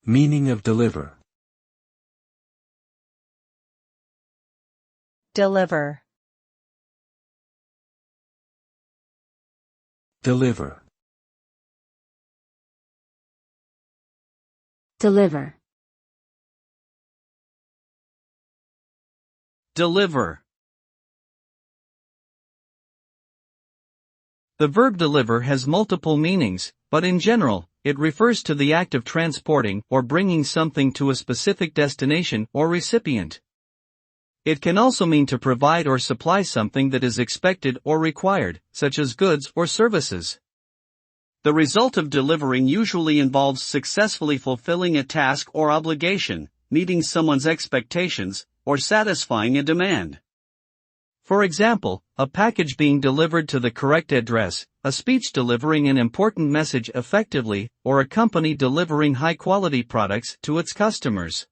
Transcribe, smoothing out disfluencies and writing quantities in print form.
Meaning of deliver. Deliver. Deliver. Deliver. Deliver. The verb deliver has multiple meanings, but in general, it refers to the act of transporting or bringing something to a specific destination or recipient. It can also mean to provide or supply something that is expected or required, such as goods or services. The result of delivering usually involves successfully fulfilling a task or obligation, meeting someone's expectations, or satisfying a demand. For example, a package being delivered to the correct address, a speech delivering an important message effectively, or a company delivering high-quality products to its customers.